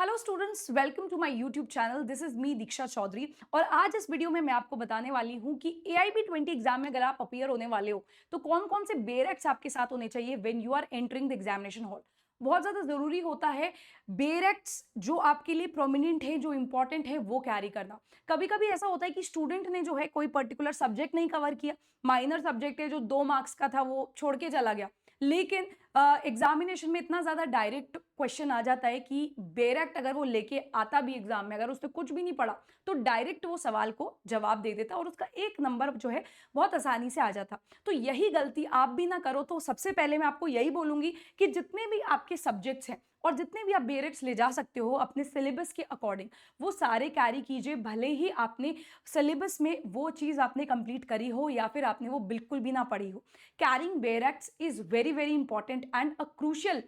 Hello students, welcome to my YouTube channel. This is me Diksha Chaudhary और आज इस video में मैं आपको बताने वाली हूं कि AIB 20 एग्जाम में अगर आप अपियर होने वाले हो तो कौन कौन से बेरेक्ट्स आपके साथ होने चाहिए when you are entering the examination hall. बहुत ज़्यादा ज़रूरी होता है बेरेक्ट्स जो आपके लिए प्रोमिनेंट है, जो इंपॉर्टेंट है, वो कैरी करना। कभी कभी ऐसा होता है कि स्टूडेंट ने जो है कोई पर्टिकुलर सब्जेक्ट नहीं कवर किया, माइनर सब्जेक्ट है जो 2 मार्क्स का था वो छोड़ के चला गया, लेकिन एग्जामिनेशन में इतना ज़्यादा डायरेक्ट क्वेश्चन आ जाता है कि बेरेक्ट अगर वो लेके आता भी एग्जाम में, अगर उसने कुछ भी नहीं पढ़ा तो डायरेक्ट वो सवाल को जवाब दे देता और उसका 1 नंबर जो है बहुत आसानी से आ जाता। तो यही गलती आप भी ना करो। तो सबसे पहले मैं आपको यही बोलूंगी कि जितने भी आपके सब्जेक्ट्स हैं और जितने भी आप बेरेक्ट्स ले जा सकते हो अपने सिलेबस के अकॉर्डिंग, वो सारे कैरी कीजिए। भले ही आपने सिलेबस में वो चीज़ आपने कंप्लीट करी हो या फिर आपने वो बिल्कुल भी ना पढ़ी हो। Carrying bare acts is very very important and a crucial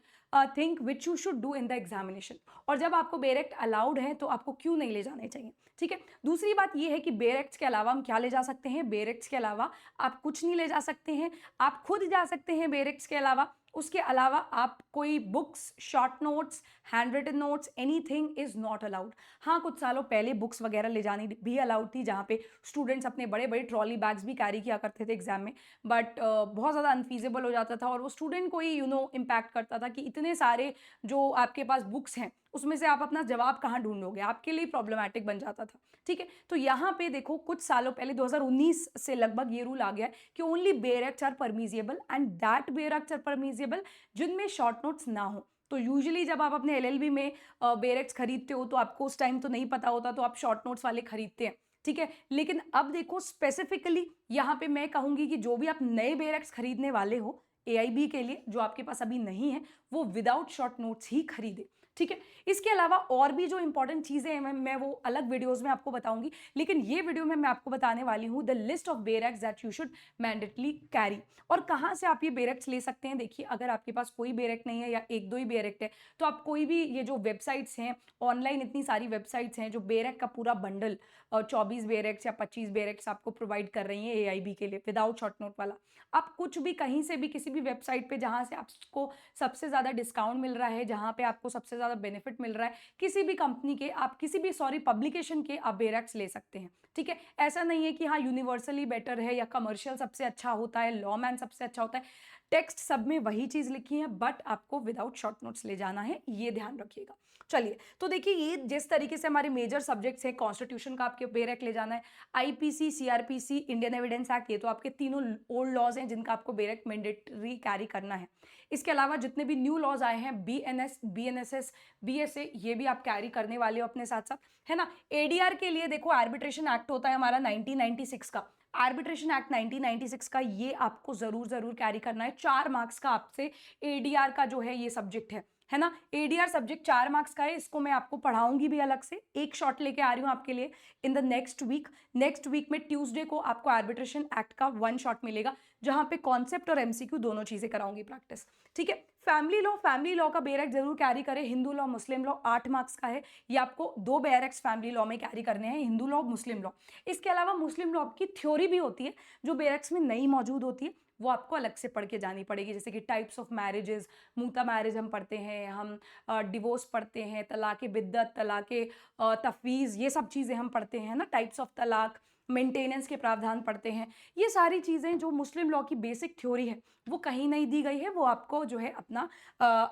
thing which you should do in the examination. और जब आपको बेरेक्ट अलाउड है तो आपको क्यों नहीं ले जाने चाहिए, ठीक है। दूसरी बात यह है कि बेरेक्ट्स के अलावा हम क्या ले जा सकते हैं। बेरेक्ट्स के अलावा आप कुछ नहीं ले जा सकते हैं, आप खुद जा सकते हैं बेरेक्ट्स के अलावा। उसके अलावा आप कोई books, short notes, handwritten notes, anything is not allowed. हाँ, कुछ सालों पहले बुक्स वगैरह ले जानी भी अलाउड थी, जहाँ पे स्टूडेंट्स अपने बड़े बड़े ट्रॉली बैग्स भी कैरी किया करते थे एग्जाम में, बट बहुत ज़्यादा अनफीजेबल हो जाता था और वो स्टूडेंट को ही इम्पैक्ट करता था कि इतने सारे जो आपके पास बुक्स हैं उसमें से आप अपना जवाब कहाँ ढूंढोगे, आपके लिए प्रॉब्लमैटिक बन जाता था, ठीक है। तो यहाँ पे देखो, कुछ सालों पहले 2019 से लगभग ये रूल आ गया है कि only bare acts are permissible and that bare acts are permissible जिनमें शॉर्ट नोट्स ना हो। तो यूजुअली जब आप अपने LLB में बेरेक्ट्स खरीदते हो तो आपको उस टाइम तो नहीं पता होता, तो आप शॉर्ट नोट्स वाले खरीदते हैं, ठीक है। लेकिन अब देखो, स्पेसिफिकली यहाँ पे मैं कहूंगी कि जो भी आप नए बेरेक्ट्स खरीदने वाले हो AIB के लिए, जो आपके पास अभी नहीं है, वो विदाउट शॉर्ट नोट्स ही खरीदे, ठीक है। इसके अलावा और भी जो इंपॉर्टेंट चीजें हैं मैं वो अलग वीडियोस में आपको बताऊंगी, लेकिन ये वीडियो में मैं आपको बताने वाली हूँ the list of bare acts that you should mandatorily carry. और कहाँ से आप ये बेरेक्ट्स ले सकते हैं। देखिए, अगर आपके पास कोई बेरेक्ट नहीं है या एक दो ही बेरेक्ट है तो आप कोई भी, ये जो वेबसाइट्स हैं ऑनलाइन, इतनी सारी वेबसाइट्स हैं जो बेरेक्ट का पूरा बंडल 24 बेरेक्ट्स या 25 बेरेक्ट्स आपको प्रोवाइड कर रही हैं AIB के लिए विदाउट शॉर्ट नोट वाला। आप कुछ भी कहीं से भी किसी भी वेबसाइट पे जहां से आपको सबसे ज्यादा डिस्काउंट मिल रहा है, जहां पे आपको सबसे ज्यादा बेनिफिट मिल रहा है, किसी भी कंपनी के, आप किसी भी पब्लिकेशन के आप बेरेक्ट्स ले सकते हैं, ठीक है। ऐसा नहीं है कि हाँ यूनिवर्सली बेटर है या कमर्शियल सबसे अच्छा होता है, लॉमैन सबसे अच्छा होता है। टेक्स्ट सब में वही चीज लिखी है, बट आपको विदाउट शॉर्ट नोट्स ले जाना है, ये ध्यान रखिएगा। चलिए, तो देखिए, ये जिस तरीके से हमारे मेजर सब्जेक्ट्स हैं, कॉन्स्टिट्यूशन का आपके बेरेक्ट ले जाना है, IPC, CRPC, Indian evidence act, ये तो आपके तीनों ओल्ड लॉज हैं जिनका आपको बेरेक्ट मैंडेटरी कैरी करना है। इसके अलावा जितने भी न्यू लॉज आए हैं, BNS, BNSS, BSA, ये भी आप कैरी करने वाले हो अपने साथ साथ, है ना। ADR के लिए देखो, आर्बिट्रेशन एक्ट होता है हमारा 1996 का, आर्बिट्रेशन एक्ट 1996 का, ये आपको जरूर जरूर कैरी करना है। 4 मार्क्स का आपसे ADR का जो है ये सब्जेक्ट है ना। ADR सब्जेक्ट 4 मार्क्स का है, इसको मैं आपको पढ़ाऊंगी भी अलग से, एक शॉट लेके आ रही हूं आपके लिए in the next week. Next week में ट्यूसडे को आपको आर्बिट्रेशन एक्ट का 1 शॉट मिलेगा, जहां पे कॉन्सेप्ट और MCQ दोनों चीजें कराऊंगी प्रैक्टिस, ठीक है। फैमिली लॉ का बेरेक्ट जरूर कैरी करें। हिंदू लॉ, मुस्लिम लॉ 8 मार्क्स का है, ये आपको 2 बेरेक्ट्स फैमिली लॉ में कैरी करने हैं, हिंदू लॉ, मुस्लिम लॉ। इसके अलावा मुस्लिम लॉ की थ्योरी भी होती है जो बेरेक्ट्स में नहीं मौजूद होती है, वो आपको अलग से पढ़ के जानी पड़ेगी। जैसे कि टाइप्स ऑफ मैरिजेस, मूता मैरिज हम पढ़ते हैं, हम डिवोर्स पढ़ते हैं, तलाक बिद्दत, तलाक तफवीज़, ये सब चीज़ें हम पढ़ते हैं ना, टाइप्स ऑफ तलाक, मेंटेनेंस के प्रावधान पढ़ते हैं। ये सारी चीज़ें जो मुस्लिम लॉ की बेसिक थ्योरी है वो कहीं नहीं दी गई है, वो आपको जो है अपना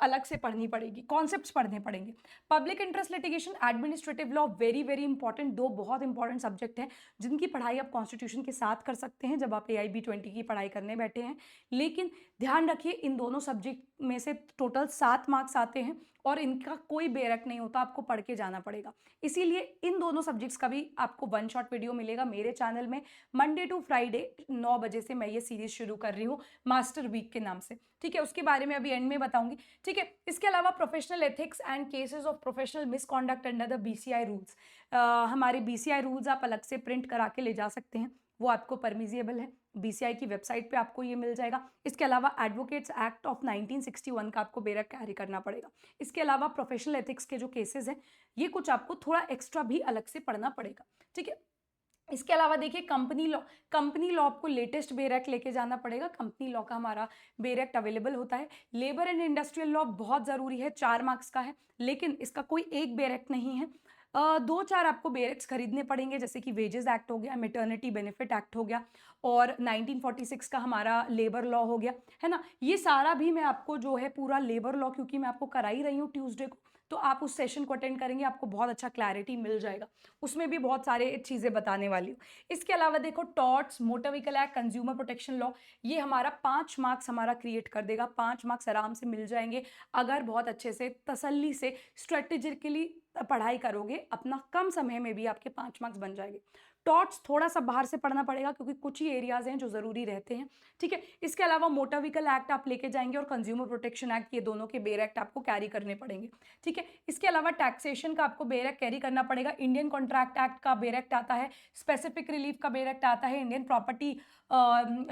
अलग से पढ़नी पड़ेगी, कॉन्सेप्ट्स पढ़ने पड़ेंगे। Public interest litigation, administrative law, very very important, 2 बहुत इंपॉर्टेंट सब्जेक्ट हैं जिनकी पढ़ाई आप कॉन्स्टिट्यूशन के साथ कर सकते हैं जब आप AIB 20 की पढ़ाई करने बैठे हैं। लेकिन ध्यान रखिए, इन दोनों सब्जेक्ट में से टोटल 7 मार्क्स आते हैं और इनका कोई बेरक नहीं होता, आपको पढ़ के जाना पड़ेगा। इसीलिए इन दोनों सब्जेक्ट्स का भी आपको 1 शॉट वीडियो मिलेगा मेरे चैनल में। मंडे टू फ्राइडे 9 बजे से मैं ये सीरीज शुरू कर रही हूँ मास्टर वीक के नाम से, ठीक है। उसके बारे में अभी एंड में बताऊंगी, ठीक है। इसके अलावा professional ethics and cases of professional misconduct under the BCI rules, हमारे BCI रूल्स आप अलग से प्रिंट करा के ले जा सकते हैं, वो आपको परमिजिएबल है, BCI की वेबसाइट पे आपको ये मिल जाएगा। इसके अलावा एडवोकेट्स एक्ट ऑफ 1961 का आपको बेरक कैरी करना पड़ेगा। इसके अलावा प्रोफेशनल एथिक्स के जो केसेस हैं, ये कुछ आपको थोड़ा एक्स्ट्रा भी अलग से पढ़ना पड़ेगा, ठीक है। इसके अलावा देखिए कंपनी लॉ आपको लेटेस्ट बेर एक्ट लेके जाना पड़ेगा। कंपनी लॉ का हमारा बेर एक्ट अवेलेबल होता है। लेबर एंड इंडस्ट्रियल लॉ बहुत ज़रूरी है, 4 मार्क्स का है, लेकिन इसका कोई एक बेर एक्ट नहीं है। 2-4 आपको बेर एक्ट्स खरीदने पड़ेंगे, जैसे कि वेजेस एक्ट हो गया, मैटरनिटी बेनिफिट एक्ट हो गया और 1946 का हमारा लेबर लॉ हो गया, है ना? ये सारा भी मैं आपको जो है पूरा लेबर लॉ, क्योंकि मैं आपको करा ही रही हूँ ट्यूसडे को, तो आप उस सेशन को अटेंड करेंगे, आपको बहुत अच्छा क्लैरिटी मिल जाएगा। उसमें भी बहुत सारे चीज़ें बताने वाली हूँ। इसके अलावा देखो torts, motor vehicle act, consumer protection law, ये हमारा 5 मार्क्स हमारा क्रिएट कर देगा। 5 मार्क्स आराम से मिल जाएंगे अगर बहुत अच्छे से तसल्ली से स्ट्रेटेजिकली पढ़ाई करोगे, अपना कम समय में भी आपके 5 मार्क्स बन जाएंगे। टॉर्ट्स थोड़ा सा बाहर से पढ़ना पड़ेगा क्योंकि कुछ ही एरियाज हैं जो ज़रूरी रहते हैं, ठीक है। इसके अलावा मोटर व्हीकल एक्ट आप लेके जाएंगे और कंज्यूमर प्रोटेक्शन एक्ट, ये दोनों के बेर एक्ट आपको कैरी करने पड़ेंगे, ठीक है। इसके अलावा टैक्सेशन का आपको बेर एक्ट कैरी करना पड़ेगा। इंडियन कॉन्ट्रैक्ट एक्ट का बेर एक्ट आता है, स्पेसिफिक रिलीफ का बेर एक्ट आता है, इंडियन प्रॉपर्टी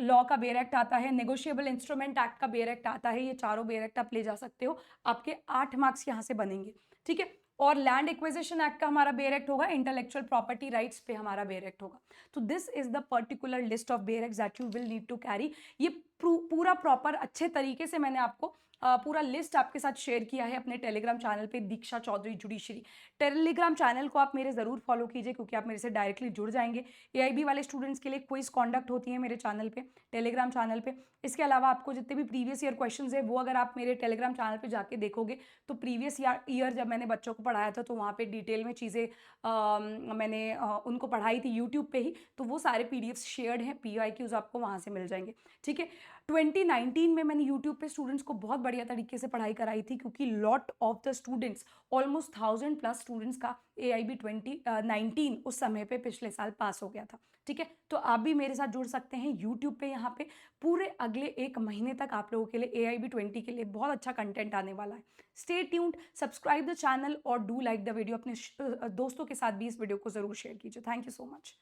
लॉ का बेर एक्ट आता है, नेगोशिएबल इंस्ट्रूमेंट एक्ट का बेर एक्ट आता है। ये चारों बेर एक्ट आप ले जा सकते हो, आपके 8 मार्क्स यहाँ से बनेंगे, ठीक है। और लैंड एक्विजिशन एक्ट का हमारा बेर एक्ट होगा, इंटेलेक्चुअल प्रॉपर्टी राइट्स पे हमारा बेर एक्ट होगा। तो this is the particular list of bare acts that you will need to carry. ये पूरा प्रॉपर अच्छे तरीके से मैंने आपको पूरा लिस्ट आपके साथ शेयर किया है अपने टेलीग्राम चैनल पे, दीक्षा चौधरी जुडिशरी। टेलीग्राम चैनल को आप मेरे ज़रूर फॉलो कीजिए क्योंकि आप मेरे से डायरेक्टली जुड़ जाएंगे। एआईबी वाले स्टूडेंट्स के लिए क्विज कॉन्डक्ट होती है मेरे चैनल पे, टेलीग्राम चैनल पे। इसके अलावा आपको जितने भी प्रीवियस ईयर क्वेश्चंस है वो अगर आप मेरे टेलीग्राम चैनल पे जाके देखोगे तो प्रीवियस ईयर जब मैंने बच्चों को पढ़ाया था तो वहाँ पे डिटेल में चीज़ें मैंने उनको पढ़ाई थी यूट्यूब पे ही, तो वो सारे पीडीएफ्स शेयर्ड हैं, पीआईक्यूज आपको वहाँ से मिल जाएंगे, ठीक है। 2019 में मैंने यूट्यूब पे स्टूडेंट्स को बहुत बढ़िया तरीके से पढ़ाई कराई थी क्योंकि lot of the students, almost 1000+ students का AIB 2019 उस समय पे पिछले साल पास हो गया था, ठीक है। तो आप भी मेरे साथ जुड़ सकते हैं यूट्यूब पे। यहाँ पे पूरे अगले 1 महीने तक आप लोगों के लिए AIB 20 के लिए बहुत अच्छा कंटेंट आने वाला है। Stay tuned, subscribe the channel और डू लाइक द वीडियो। अपने दोस्तों के साथ भी इस वीडियो को जरूर शेयर कीजिए। Thank you so much.